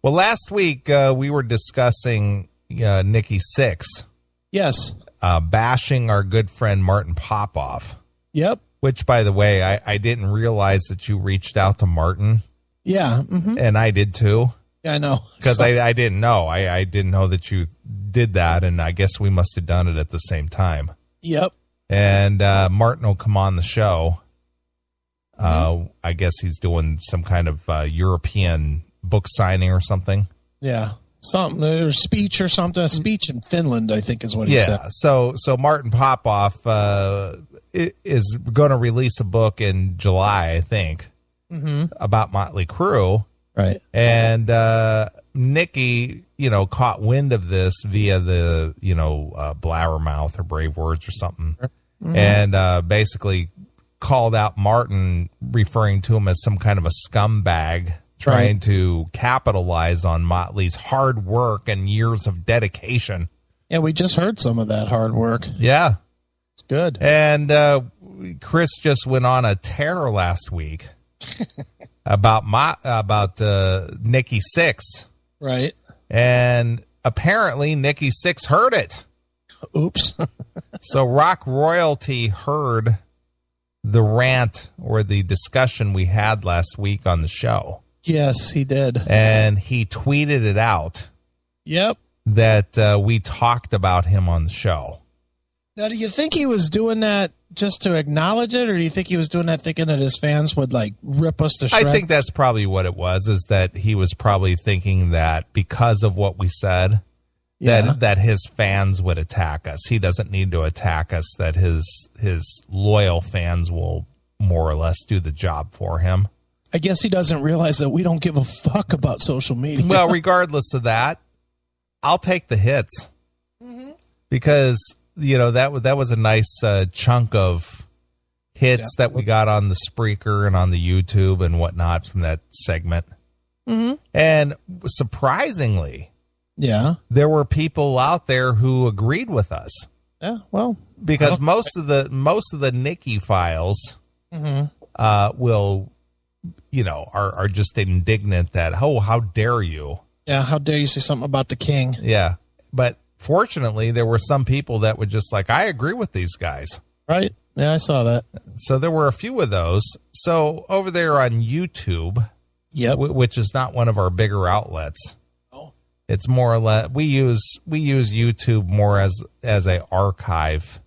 Well, last week we were discussing Nikki Sixx. Yes. Bashing our good friend Martin Popoff. Yep. Which, by the way, I didn't realize that you reached out to Martin. Yeah. Mm-hmm. And I did too. Yeah, I know. Because I didn't know. I didn't know that you did that, and I guess we must have done it at the same time. Yep. And Martin will come on the show. I guess he's doing some kind of European book signing or something. Yeah. Something, or speech or something. A speech in Finland, I think is what he said. Yeah. So Martin Popoff is going to release a book in July, I think, about Motley Crue. Right. And Nikki, caught wind of this via the, Blabbermouth or Brave Words or something. Mm-hmm. And basically called out Martin, referring to him as some kind of a scumbag, trying to capitalize on Motley's hard work and years of dedication. Yeah, we just heard some of that hard work. Yeah. It's good. And Chris just went on a tear last week about Nikki Sixx. Right. And apparently Nikki Sixx heard it. Oops. So Rock Royalty heard the rant or the discussion we had last week on the show. Yes, he did. And he tweeted it out. Yep. That we talked about him on the show. Now, do you think he was doing that just to acknowledge it, or do you think he was doing that thinking that his fans would, rip us to shreds? I think that's probably what it was, is that he was probably thinking that because of what we said, that his fans would attack us. He doesn't need to attack us, that his loyal fans will more or less do the job for him. I guess he doesn't realize that we don't give a fuck about social media. Well, regardless of that, I'll take the hits because, that was a nice chunk of hits that we got on the Spreaker and on the YouTube and whatnot from that segment. Mm-hmm. And surprisingly, there were people out there who agreed with us. Yeah, well, because most of the Nikki files will, are just indignant that, how dare you? Yeah, how dare you say something about the king? Yeah, but fortunately, there were some people that would just I agree with these guys. Right. Yeah, I saw that. So there were a few of those. So over there on YouTube, which is not one of our bigger outlets. Oh. It's more or less we use YouTube more as a archive.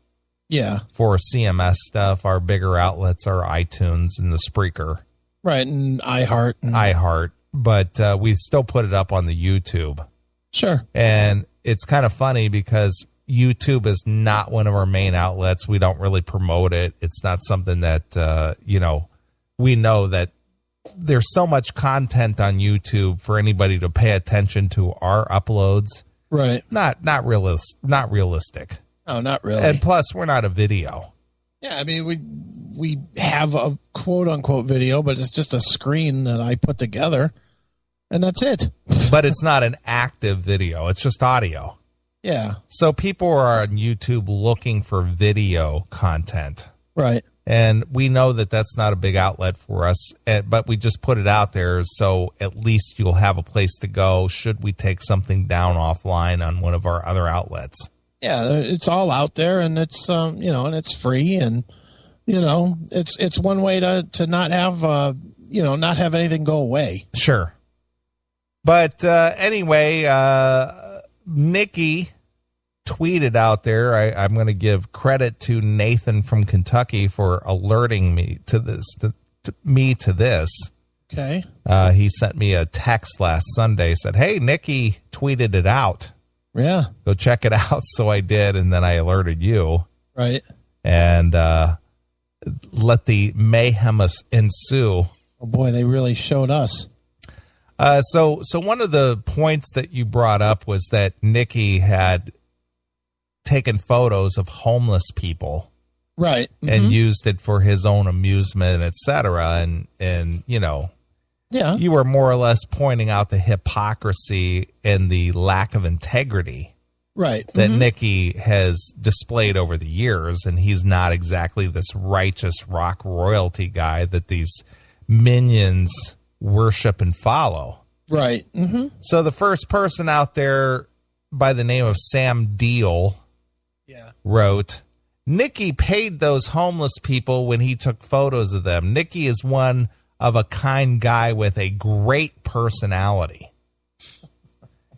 Yeah. For CMS stuff, our bigger outlets are iTunes and the Spreaker. Right, and iHeart. But we still put it up on the YouTube. Sure. And it's kind of funny because YouTube is not one of our main outlets. We don't really promote it. It's not something that, we know that there's so much content on YouTube for anybody to pay attention to our uploads. Right. Not realistic. No, not really. And plus, we're not a video. Yeah, I mean, we have a quote-unquote video, but it's just a screen that I put together, and that's it. But it's not an active video. It's just audio. Yeah. So people are on YouTube looking for video content. Right. And we know that that's not a big outlet for us, but we just put it out there so at least you'll have a place to go should we take something down offline on one of our other outlets. Yeah, it's all out there, and it's and it's free, and it's one way to not have not have anything go away. Sure. But anyway, Nikki tweeted out there. I'm going to give credit to Nathan from Kentucky for alerting me to this. To this. Okay. He sent me a text last Sunday. Said, "Hey, Nikki tweeted it out. Yeah, go check it out." So I did, and then I alerted you. Right. And let the mayhem ensue. Oh boy, they really showed us. So one of the points that you brought up was that Nikki had taken photos of homeless people, right, and used it for his own amusement, etc. And yeah, you were more or less pointing out the hypocrisy and the lack of integrity, right, that Nikki has displayed over the years, and he's not exactly this righteous rock royalty guy that these minions worship and follow. Right. Mm-hmm. So the first person out there by the name of Sam Deal wrote, Nikki paid those homeless people when he took photos of them. Nikki is one of a kind guy with a great personality.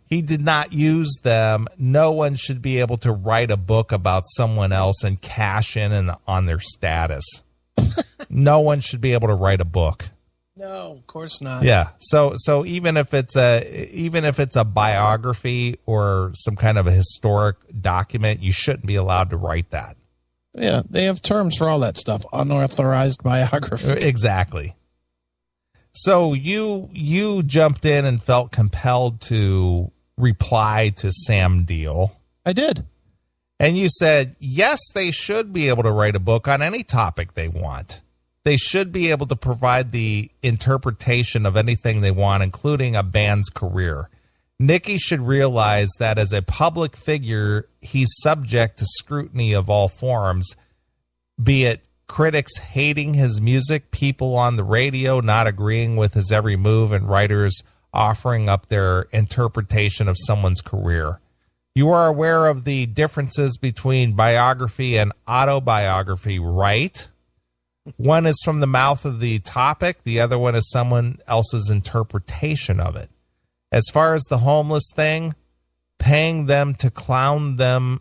He did not use them. No one should be able to write a book about someone else and cash in on their status. No one should be able to write a book. No, of course not. Yeah. So even if it's a biography or some kind of a historic document, you shouldn't be allowed to write that. Yeah, they have terms for all that stuff. Unauthorized biography. Exactly. So you jumped in and felt compelled to reply to Sam Deal. I did. And you said, yes, they should be able to write a book on any topic they want. They should be able to provide the interpretation of anything they want, including a band's career. Nikki should realize that as a public figure, he's subject to scrutiny of all forms, be it critics hating his music, people on the radio not agreeing with his every move, and writers offering up their interpretation of someone's career. You are aware of the differences between biography and autobiography, right? One is from the mouth of the topic. The other one is someone else's interpretation of it. As far as the homeless thing, paying them to clown them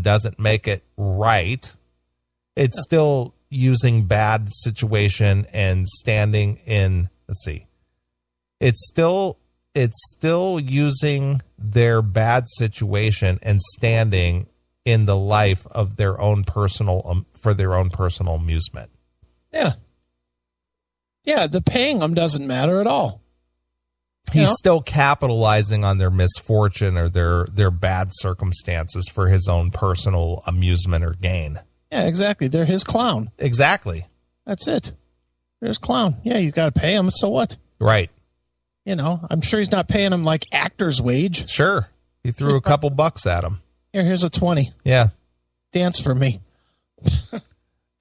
doesn't make it right. It's still using bad situation and standing in, It's still using their bad situation and standing in the life of their own personal for their own personal amusement. Yeah. Yeah, the paying them doesn't matter at all. He's still capitalizing on their misfortune or their bad circumstances for his own personal amusement or gain. Yeah, exactly. They're his clown. Exactly. That's it. There's clown. Yeah, you got to pay him. So what? Right. I'm sure he's not paying him like actor's wage. Sure. He threw a couple bucks at him. Here's a 20. Yeah. Dance for me.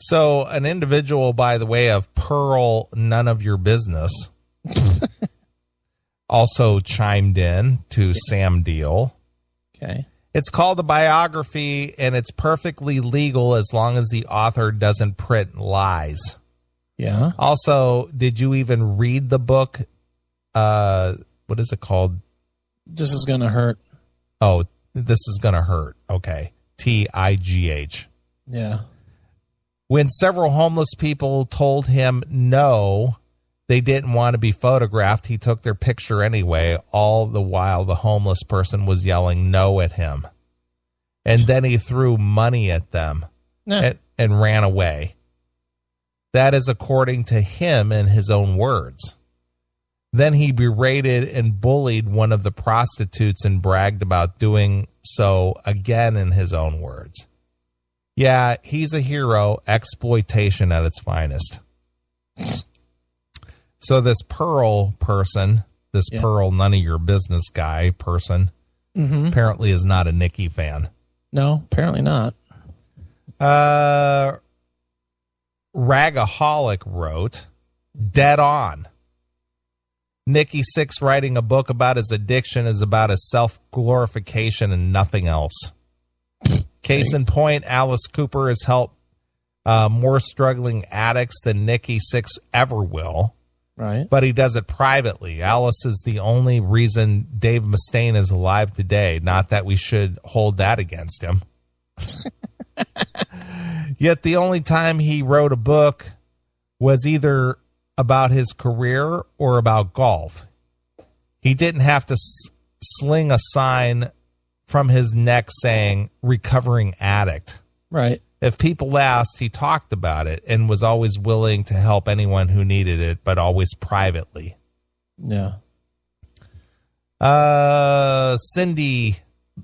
So an individual by the way of Pearl, none of your business, also chimed in to Sam Deal. Okay. It's called a biography, and it's perfectly legal as long as the author doesn't print lies. Yeah. Also, did you even read the book? What is it called? This is Gonna Hurt. Oh, This Is Gonna Hurt. Okay. TIGH. Yeah. When several homeless people told him no, they didn't want to be photographed, he took their picture anyway, all the while the homeless person was yelling no at him. And then he threw money at them and ran away. That is according to him in his own words. Then he berated and bullied one of the prostitutes and bragged about doing so again in his own words. Yeah, he's a hero, exploitation at its finest. So this Pearl person, Pearl none of your business guy person, apparently is not a Nikki fan. No, apparently not. Ragaholic wrote, dead on. Nikki Sixx writing a book about his addiction is about his self-glorification and nothing else. Case in point, Alice Cooper has helped more struggling addicts than Nikki Sixx ever will. Right. But he does it privately. Alice is the only reason Dave Mustaine is alive today. Not that we should hold that against him. Yet the only time he wrote a book was either about his career or about golf. He didn't have to sling a sign from his neck saying recovering addict. Right. If people asked, he talked about it and was always willing to help anyone who needed it, but always privately. Yeah. Cindy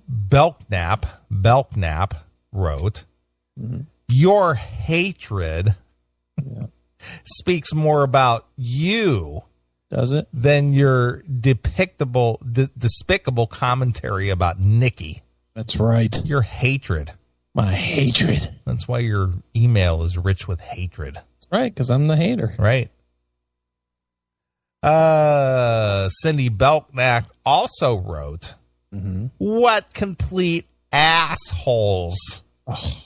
Belknap wrote, your hatred speaks more about you, does it, than your despicable commentary about Nikki. That's right. Your hatred. My hatred. That's why your email is rich with hatred. That's right, because I'm the hater. Right. Cindy Belknap also wrote, what complete assholes. Oh.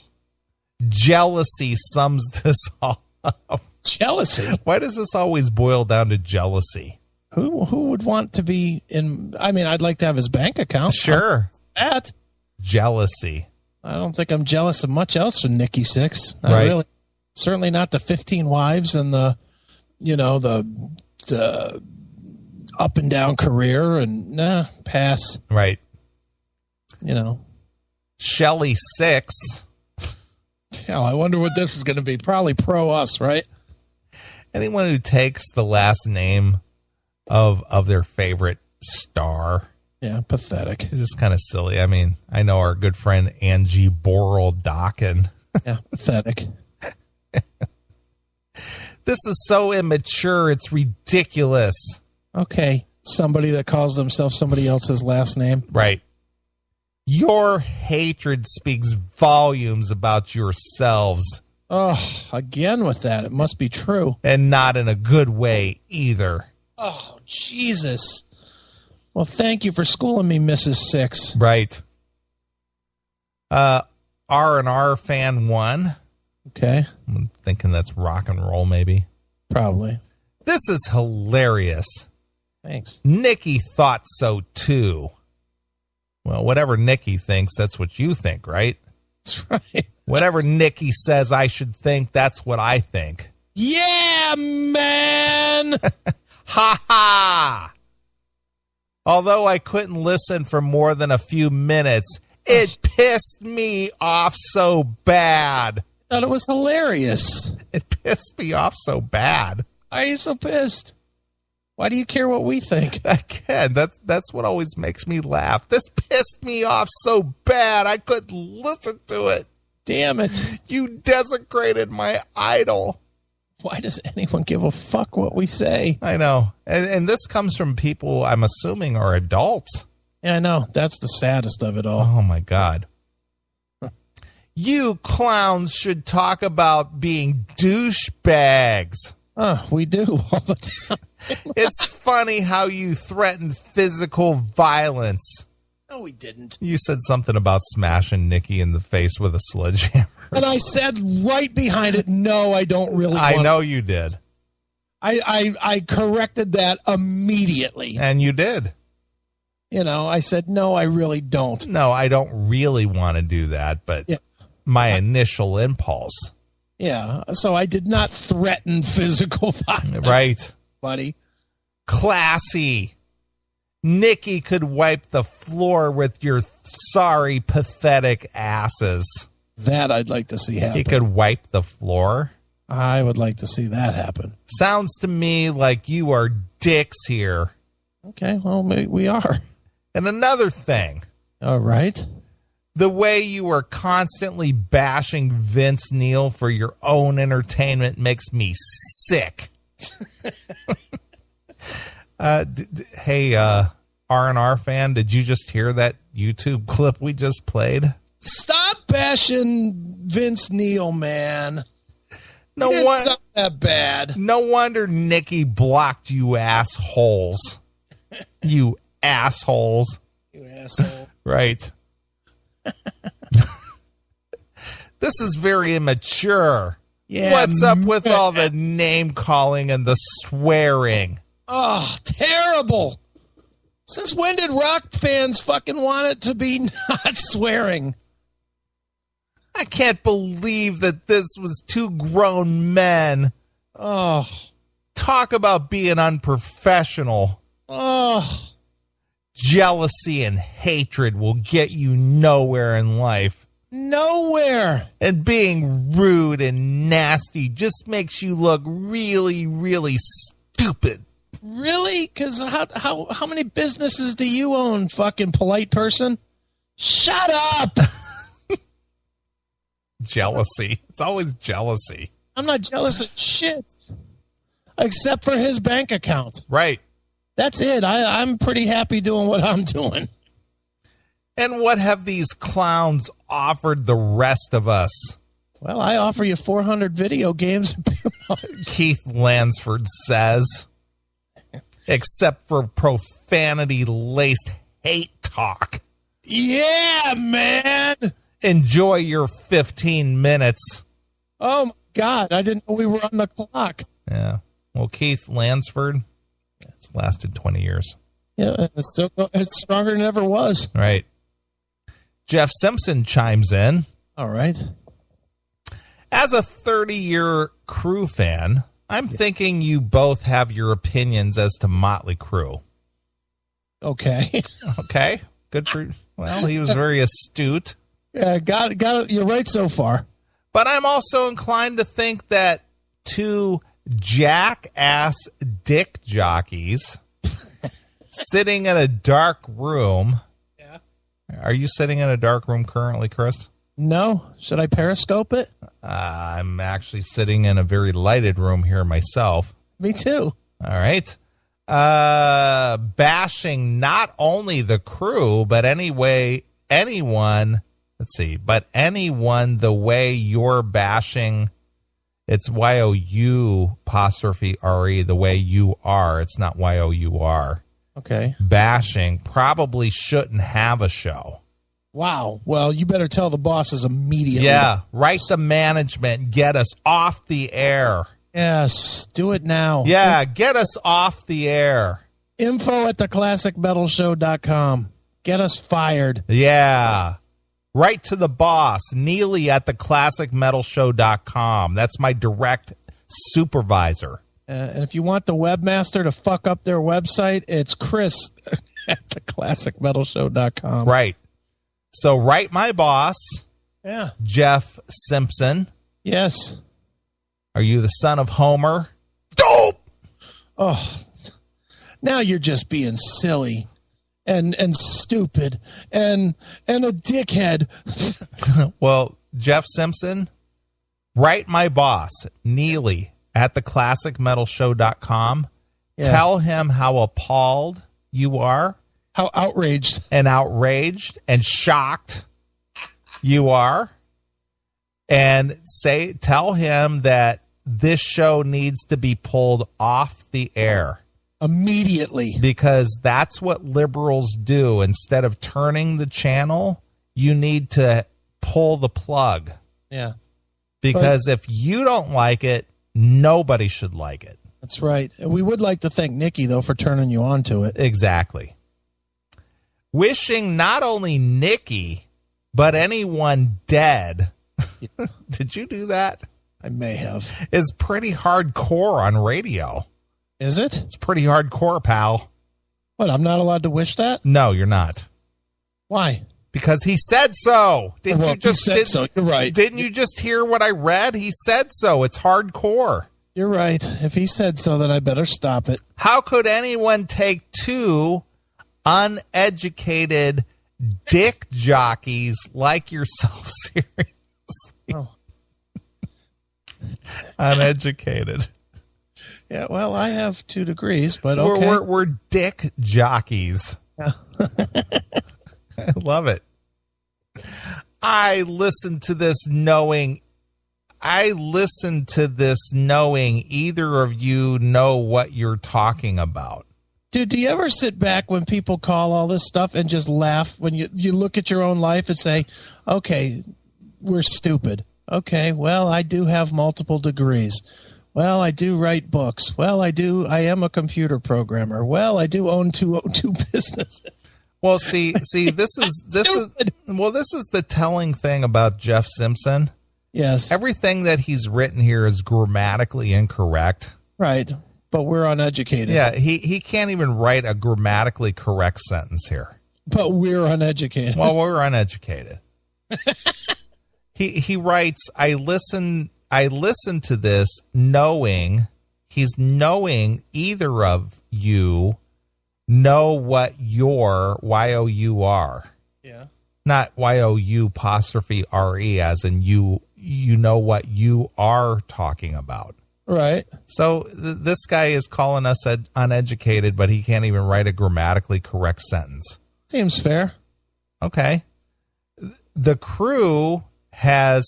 Jealousy sums this all up. Jealousy? Why does this always boil down to jealousy? Who would want to be in? I mean, I'd like to have his bank account. Sure. That. Jealousy. I don't think I'm jealous of much else from Nikki Sixx. Right. Really. Certainly not the 15 wives and the up and down career and pass. Right. Shelly Sixx. Hell, I wonder what this is going to be. Probably pro us, right? Anyone who takes the last name of their favorite star. Yeah, pathetic. It's just kind of silly. I mean, I know our good friend Angie Borrell-Dakin. Yeah, pathetic. This is so immature. It's ridiculous. Okay, somebody that calls themselves somebody else's last name. Right. Your hatred speaks volumes about yourselves. Oh, again with that. It must be true. And not in a good way either. Oh, Jesus. Well, thank you for schooling me, Mrs. Sixx. Right. R&R fan 1. Okay. I'm thinking that's rock and roll, maybe. Probably. This is hilarious. Thanks. Nikki thought so, too. Well, whatever Nikki thinks, that's what you think, right? That's right. Whatever Nikki says I should think, that's what I think. Yeah, man! Ha ha! Although I couldn't listen for more than a few minutes, it pissed me off so bad. I thought it was hilarious. It pissed me off so bad. Why are you so pissed? Why do you care what we think? Again, that's what always makes me laugh. This pissed me off so bad I couldn't listen to it. Damn it. You desecrated my idol. Why does anyone give a fuck what we say? I know. And this comes from people I'm assuming are adults. Yeah, I know. That's the saddest of it all. Oh, my God. You clowns should talk about being douchebags. Oh, we do all the time. It's funny how you threatened physical violence. No, we didn't. You said something about smashing Nikki in the face with a sledgehammer. And I said right behind it, no, I don't really want I know you did. I corrected that immediately. And you did. I said, no, I really don't. No, I don't really want to do that, but my initial impulse. Yeah, so I did not threaten physical violence. Right. Buddy. Classy. Nikki could wipe the floor with your sorry, pathetic asses. That I'd like to see happen. He could wipe the floor? I would like to see that happen. Sounds to me like you are dicks here. Okay, well, we are. And another thing. All right. The way you are constantly bashing Vince Neil for your own entertainment makes me sick. Hey, R&R fan, did you just hear that YouTube clip we just played? Stop bashing Vince Neil, man. No one not that bad. No wonder Nikki blocked you assholes. You assholes. You asshole. Right. This is very immature. Yeah. What's up with all the name calling and the swearing? Oh, terrible. Since when did rock fans fucking want it to be not swearing? I can't believe that this was two grown men. Oh. Talk about being unprofessional. Oh. Jealousy and hatred will get you nowhere in life. Nowhere. And being rude and nasty just makes you look really, really stupid. Really? Because how many businesses do you own, fucking polite person? Shut up. Jealousy. It's always jealousy. I'm not jealous of shit. Except for his bank account. Right. That's it. I'm pretty happy doing what I'm doing. And what have these clowns offered the rest of us? Well, I offer you 400 video games. Keith Lansford says. except for profanity-laced hate talk. Yeah, man. Enjoy your 15 minutes. Oh, my God. I didn't know we were on the clock. Yeah. Well, Keith Lansford, it's lasted 20 years. Yeah, it's stronger than it ever was. Right. Jeff Simpson chimes in. All right. As a 30-year Crew fan, I'm thinking you both have your opinions as to Motley Crue. Okay. Okay. Good for you. Well, he was very astute. Yeah, got it. You're right so far. But I'm also inclined to think that two jackass dick jockeys sitting in a dark room. Yeah. Are you sitting in a dark room currently, Chris? No. Should I Periscope it? I'm actually sitting in a very lighted room here myself. Me too. All right. Bashing not only the Crew, but anyone, the way you're bashing, it's YOU''RE, the way you are. It's not YOUR. Okay. Bashing probably shouldn't have a show. Wow. Well, you better tell the bosses immediately. Yeah. Write the management. Get us off the air. Yes. Do it now. Yeah. Get us off the air. info@theclassicmetalshow.com. Get us fired. Yeah. Right to the boss, Neeley at theclassicmetalshow.com. That's my direct supervisor. And if you want the webmaster to fuck up their website, it's Chris at theclassicmetalshow.com. Right. So write my boss, Yeah. Jeff Simpson. Yes. Are you the son of Homer? Dope! Oh, now you're just being silly and stupid and a dickhead. Well, Jeff Simpson, write my boss, Neeley at theclassicmetalshow.com. Yeah. Tell him how appalled you are. How outraged. And shocked you are. And tell him that this show needs to be pulled off the air. Immediately. Because that's what liberals do. Instead of turning the channel, you need to pull the plug. Yeah. Because if you don't like it, nobody should like it. That's right. And we would like to thank Nikki, though, for turning you on to it. Exactly. Wishing not only Nikki, but anyone dead. Did you do that? I may have. Is pretty hardcore on radio. Is it? It's pretty hardcore, pal. What, I'm not allowed to wish that? No, you're not. Why? Because he said so. You're right. Didn't you just hear what I read? He said so. It's hardcore. You're right. If he said so, then I better stop it. How could anyone take two uneducated dick jockeys like yourself seriously? Oh. Uneducated. Yeah, well, I have 2 degrees, but okay. We're dick jockeys. Yeah. I love it. I listened to this knowing either of you know what you're talking about. Dude, do you ever sit back when people call all this stuff and just laugh when you look at your own life and say, okay, we're stupid. Okay, well, I do have multiple degrees. Well, I do write books. Well, I am a computer programmer. Well, I do own two businesses. Well, see, this is the telling thing about Jeff Simpson. Yes. Everything that he's written here is grammatically incorrect. Right. But we're uneducated. Yeah, he can't even write a grammatically correct sentence here. But we're uneducated. Well, we're uneducated. He writes, I listen to this knowing either of you know what your YOUR. Yeah. Not YOU''RE as in you know what you are talking about. Right. So this guy is calling us uneducated, but he can't even write a grammatically correct sentence. Seems fair. Okay. The Crew has,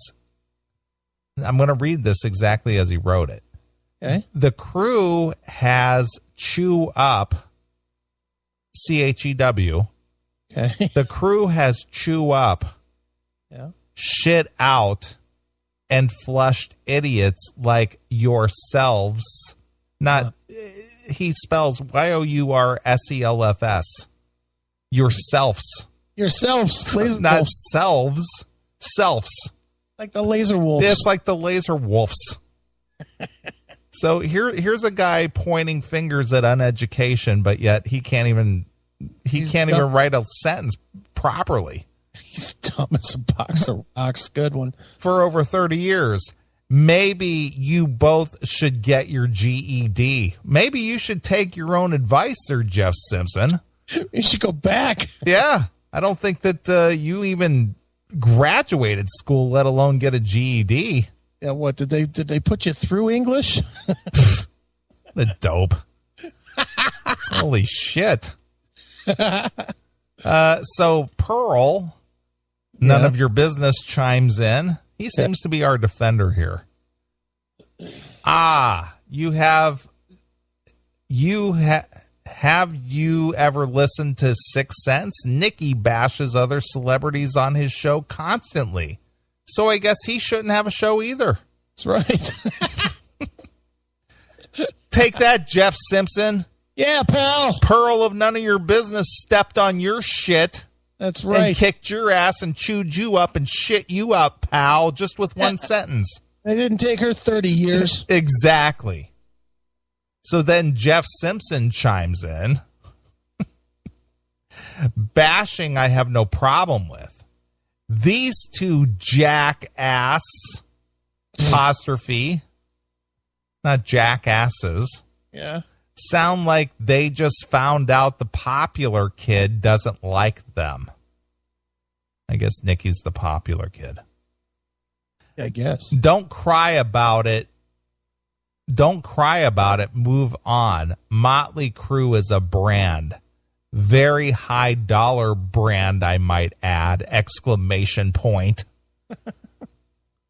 I'm going to read this exactly as he wrote it. Okay. The Crew has chew up, CHEW. Okay. The crew has chew up, shit out, and flushed idiots like yourselves. Not, he spells YOURSELFS. Yourselves. Yourselves. Not selves. Selves. Like the laser wolves. It's like the laser wolves. So here's a guy pointing fingers at uneducation, but yet he can't even write a sentence properly. He's dumb as a box of rocks. Good one. For over 30 years. Maybe you both should get your GED. Maybe you should take your own advice there, Jeff Simpson. You should go back. Yeah. I don't think that you even graduated school, let alone get a GED. Yeah, what did they put you through English? What a dope. Holy shit. So Pearl, none of your business, chimes in. He seems to be our defender here. Have you ever listened to Sixth Sense? Nikki bashes other celebrities on his show constantly. So I guess he shouldn't have a show either. That's right. Take that, Jeff Simpson. Yeah, pal. Pearl of none of your business stepped on your shit. That's right. And kicked your ass and chewed you up and shit you up, pal, just with one sentence. It didn't take her 30 years. Exactly. So then Jeff Simpson chimes in. Bashing I have no problem with. These two jackass, apostrophe, not jackasses, sound like they just found out the popular kid doesn't like them. I guess Nikki's the popular kid. I guess. Don't cry about it. Don't cry about it. Move on. Motley Crue is a brand. Very high dollar brand, I might add. Exclamation point.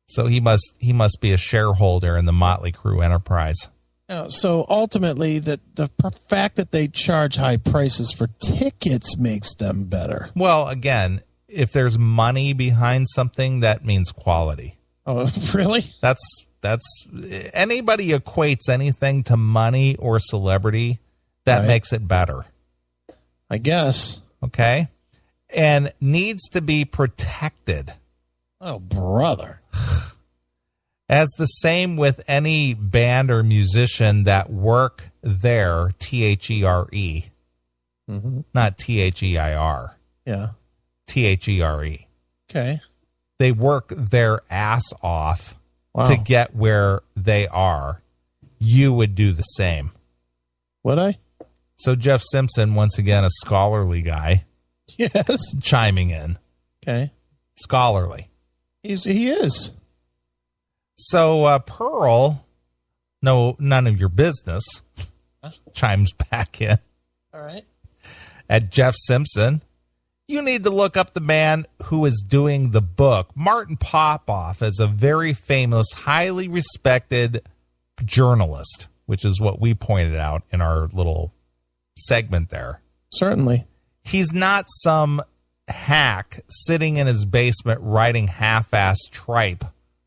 So he must be a shareholder in the Motley Crue enterprise. So ultimately, the fact that they charge high prices for tickets makes them better. Well, again, if there's money behind something, that means quality. Oh, really? That's anybody equates anything to money or celebrity, that makes it better. I guess. Okay? And needs to be protected. Oh, brother. As the same with any band or musician that work there, THERE. Not THEIR. Yeah. THERE. Okay. They work their ass off to get where they are. You would do the same. Would I? So Jeff Simpson, once again, a scholarly guy. Yes. Chiming in. Okay. Scholarly. He is. So Pearl, none of your business, chimes back in. All right. At Jeff Simpson. You need to look up the man who is doing the book. Martin Popoff is a very famous, highly respected journalist, which is what we pointed out in our little segment there. Certainly. He's not some hack sitting in his basement writing half-ass tripe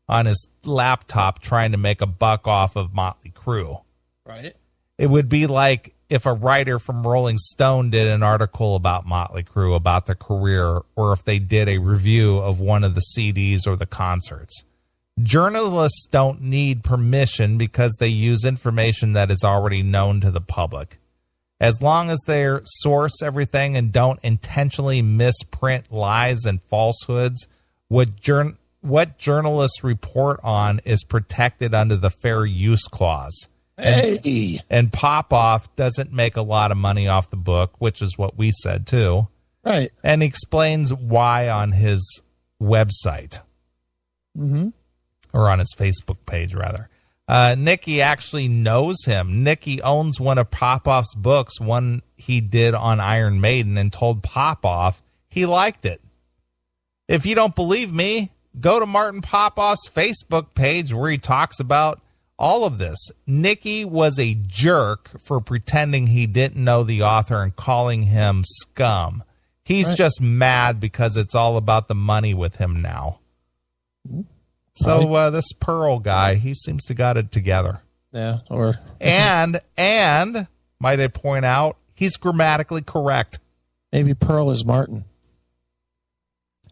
on his laptop trying to make a buck off of Motley Crue. Right. It would be like if a writer from Rolling Stone did an article about Motley Crue, about their career, or if they did a review of one of the CDs or the concerts. Journalists don't need permission because they use information that is already known to the public. As long as they source everything and don't intentionally misprint lies and falsehoods, what journalists report on is protected under the Fair Use Clause. And Popoff doesn't make a lot of money off the book, which is what we said too. Right. And he explains why on his website. Or on his Facebook page, rather. Nikki actually knows him. Nikki owns one of Popoff's books, one he did on Iron Maiden, and told Popoff he liked it. If you don't believe me, go to Martin Popoff's Facebook page where he talks about all of this. Nikki was a jerk for pretending he didn't know the author and calling him scum. He's just mad because it's all about the money with him now. So this Pearl guy, he seems to got it together. Yeah. And might I point out, he's grammatically correct. Maybe Pearl is Martin.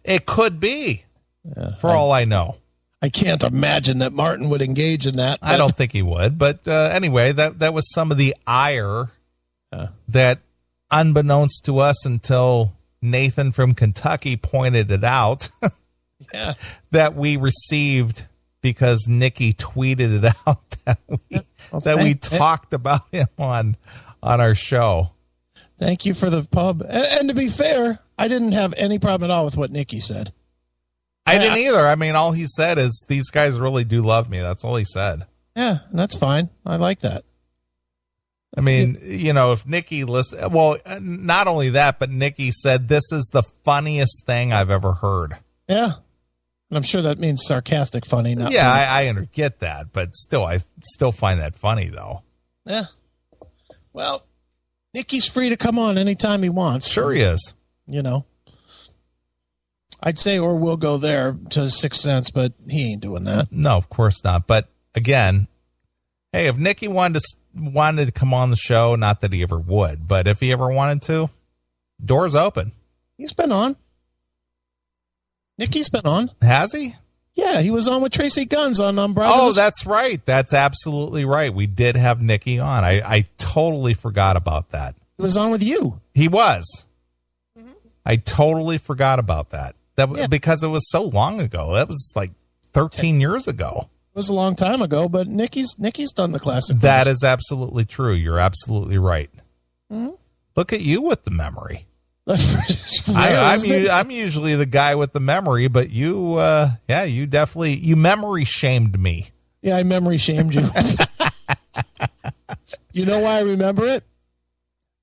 It could be, for all I know. I can't imagine that Martin would engage in that. I don't think he would. But anyway, that was some of the ire that, unbeknownst to us until Nathan from Kentucky pointed it out, that we received because Nikki tweeted it out that we talked about him on our show. Thank you for the pub. And to be fair, I didn't have any problem at all with what Nikki said. I didn't either. I mean, all he said is, these guys really do love me. That's all he said. Yeah, that's fine. I like that. I mean, if Nikki listened, well, not only that, but Nikki said, this is the funniest thing I've ever heard. Yeah. And I'm sure that means sarcastic funny. Not funny. I get that, but still, I still find that funny, though. Yeah. Well, Nikki's free to come on anytime he wants. Sure he is. I'd say, or we'll go there to 6 cents, but he ain't doing that. No, of course not. But again, hey, if Nikki wanted to come on the show, not that he ever would, but if he ever wanted to, doors open. He's been on. Nikki's been on. Has he? Yeah, he was on with Tracy Guns on Umbrella. Oh, that's right. That's absolutely right. We did have Nikki on. I totally forgot about that. He was on with you. He was. Mm-hmm. I totally forgot about that. Because it was so long ago. That was like 13 years ago. It was a long time ago, but Nikki's done the classic. That is absolutely true. You're absolutely right. Mm-hmm. Look at you with the memory. I'm usually the guy with the memory, but you, you definitely, you memory shamed me. Yeah, I memory shamed you. You know why I remember it?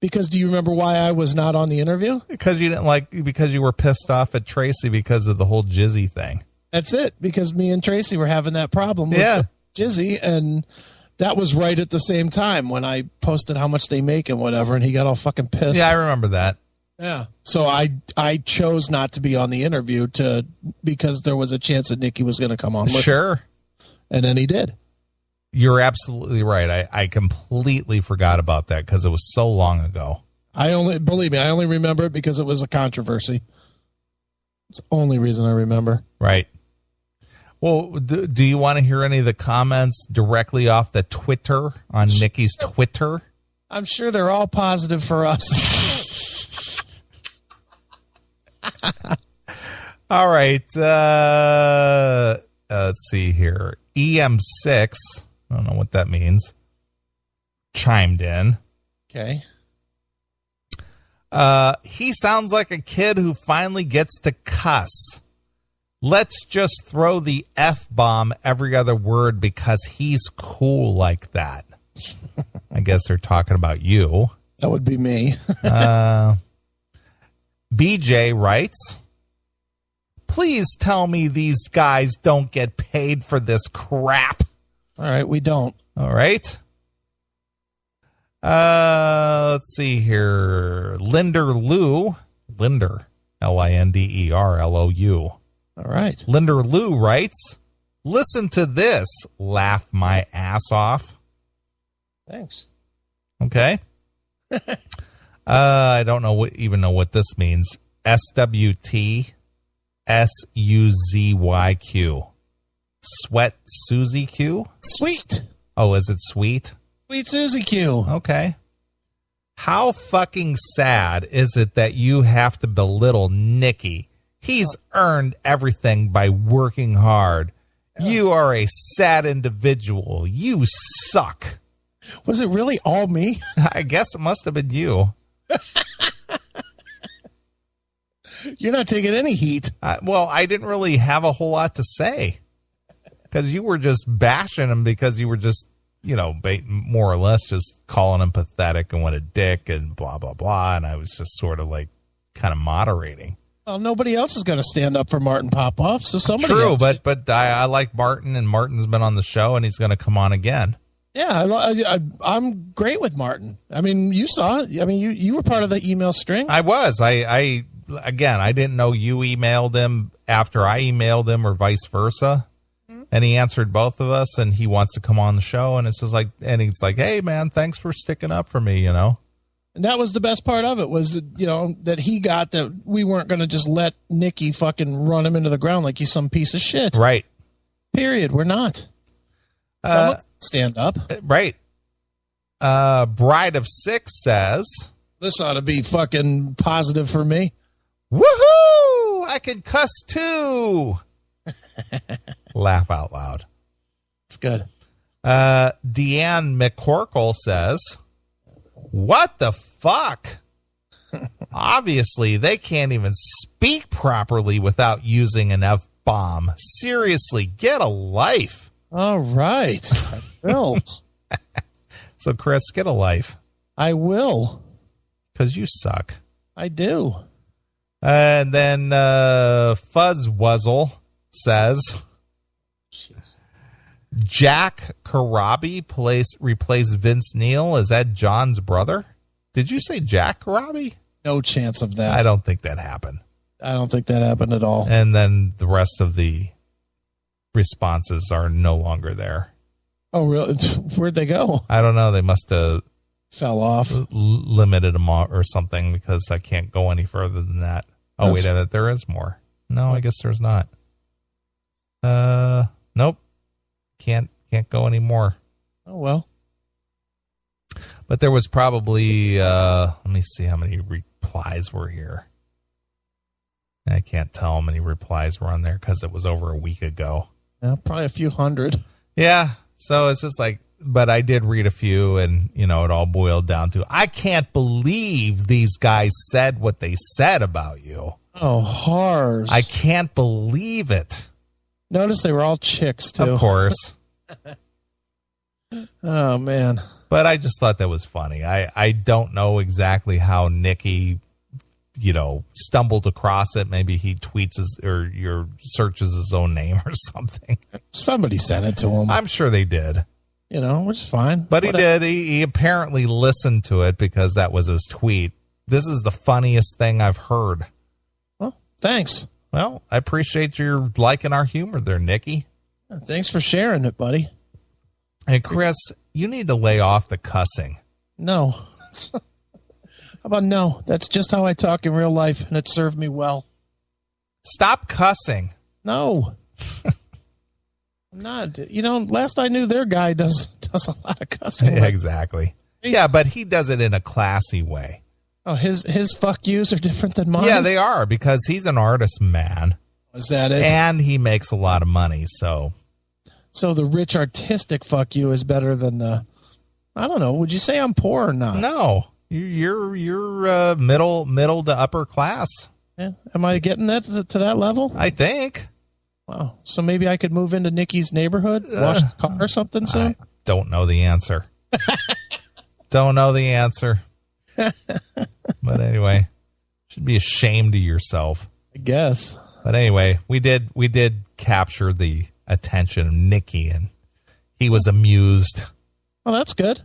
Because do you remember why I was not on the interview? Because you were pissed off at Tracy because of the whole Jizzy thing. That's it. Because me and Tracy were having that problem with Jizzy, and that was right at the same time when I posted how much they make and whatever, and he got all fucking pissed. Yeah, I remember that. Yeah. So I chose not to be on the interview because there was a chance that Nikki was going to come on with Sure. And then he did. You're absolutely right. I completely forgot about that because it was so long ago. Believe me, I only remember it because it was a controversy. It's the only reason I remember. Right. Well, do you want to hear any of the comments directly off the Twitter on Nikki's Twitter? I'm sure they're all positive for us. All right. Let's see here. EM6. I don't know what that means. Chimed in. Okay. He sounds like a kid who finally gets to cuss. Let's just throw the F-bomb every other word because he's cool like that. I guess they're talking about you. That would be me. BJ writes, please tell me these guys don't get paid for this crap. All right, we don't. All right. Let's see here. Linder, Linderlou. All right. Linder Lou writes, listen to this, laugh my ass off. Thanks. Okay. I don't even know what this means. SWT SUZYQ. Sweat Susie Q? Sweet. Oh, is it sweet? Sweet Susie Q. Okay. How fucking sad is it that you have to belittle Nikki? He's earned everything by working hard. You are a sad individual. You suck. Was it really all me? I guess it must have been you. You're not taking any heat. Well, I didn't really have a whole lot to say because you were just bashing him because you were just, more or less just calling him pathetic and what a dick and blah, blah, blah. And I was just sort of like kind of moderating. Well, nobody else is going to stand up for Martin Popoff, so somebody True, else. but I like Martin, and Martin's been on the show, and he's going to come on again. Yeah, I'm great with Martin. I mean, you saw it. I mean, you were part of the email string. I was. I didn't know you emailed him after I emailed him or vice versa. Mm-hmm. And he answered both of us, and he wants to come on the show. And it's just like, and he's like, hey, man, thanks for sticking up for me, And that was the best part of it was, that he got that we weren't going to just let Nikki fucking run him into the ground like he's some piece of shit. Right. Period. We're not. Someone stand up. Right. Bride of Six says, this ought to be fucking positive for me. Woohoo! I can cuss too. Laugh out loud. It's good. Deanne McCorkle says, what the fuck? Obviously, they can't even speak properly without using an F-bomb. Seriously, get a life. All right. I will. So, Chris, get a life. I will. Because you suck. I do. And then Fuzz Wuzzle says, Jack Karabi replaced Vince Neil. Is that John's brother? Did you say Jack Karabi? No chance of that. I don't think that happened. I don't think that happened at all. And then the rest of the responses are no longer there. Oh, really? Where'd they go? I don't know. They must have fell off, limited them or something, because I can't go any further than that. Oh, wait a minute. There is more. No, I guess there's not. Nope. Can't go anymore. Oh, well. But there was probably, let me see how many replies were here. I can't tell how many replies were on there because it was over a week ago. Yeah, probably a few hundred. Yeah. So it's just like, but I did read a few, and, it all boiled down to, I can't believe these guys said what they said about you. Oh, horrors. I can't believe it. Notice they were all chicks, too. Of course. Oh, man. But I just thought that was funny. I don't know exactly how Nikki, stumbled across it. Maybe he tweets or searches his own name or something. Somebody sent it to him. I'm sure they did. Which is fine. But he did. He apparently listened to it because that was his tweet. This is the funniest thing I've heard. Well, thanks. Well, I appreciate your liking our humor there, Nikki. Thanks for sharing it, buddy. And Chris, you need to lay off the cussing. No. How about no? That's just how I talk in real life, and it served me well. Stop cussing. No. I'm not. Last I knew, their guy does a lot of cussing. Yeah, exactly. Yeah, but he does it in a classy way. Oh, his fuck yous are different than mine? Yeah, they are, because he's an artist, man. Is that it? And he makes a lot of money, so. So the rich artistic fuck you is better than the, I don't know, would you say I'm poor or not? No. You're middle to upper class. Yeah. Am I getting that to that level? I think. Wow. So maybe I could move into Nikki's neighborhood, wash the car or something soon? I don't know the answer. Don't know the answer. But anyway, should be ashamed of yourself. I guess. But anyway, we did capture the attention of Nikki, and he was amused. Oh, that's good.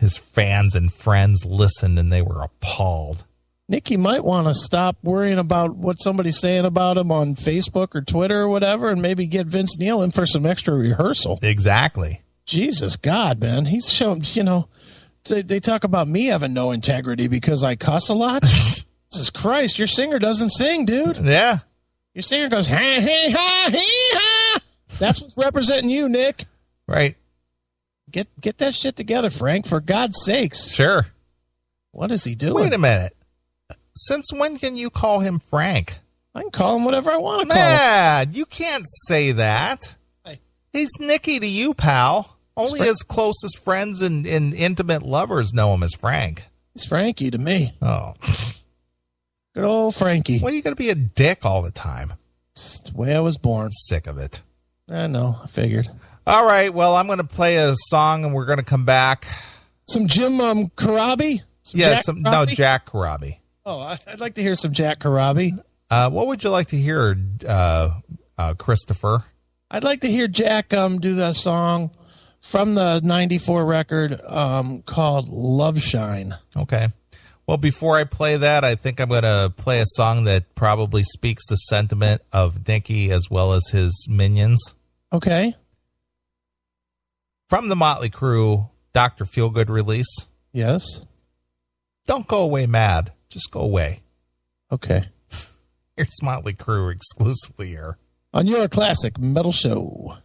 His fans and friends listened, and they were appalled. Nikki might want to stop worrying about what somebody's saying about him on Facebook or Twitter or whatever, and maybe get Vince Neil in for some extra rehearsal. Exactly. Jesus God, man. He's shown, they talk about me having no integrity because I cuss a lot. Jesus Christ, your singer doesn't sing, dude. Yeah. Your singer goes, ha, ha, ha, hee, ha. That's what's representing you, Nick. Right. Get that shit together, Frank, for God's sakes. Sure. What is he doing? Wait a minute. Since when can you call him Frank? I can call him whatever I want to call him. Man, you can't say that. Hey. He's Nikki to you, pal. Only his closest friends and intimate lovers know him as Frank. He's Frankie to me. Oh. Good old Frankie. Why are you going to be a dick all the time? It's the way I was born. Sick of it. I know. I figured. All right. Well, I'm going to play a song, and we're going to come back. Some Jim Karabi? Jack Karabi. No, Jack Karabi. Oh, I'd like to hear some Jack Karabi. What would you like to hear, Christopher? I'd like to hear Jack do that song from the 94 record called Love Shine. Okay. Well, before I play that, I think I'm going to play a song that probably speaks the sentiment of Nikki as well as his minions. Okay. From the Motley Crue, Dr. Feelgood release. Yes. Don't go away mad. Just go away. Okay. Here's Motley Crue exclusively here on your classic metal show.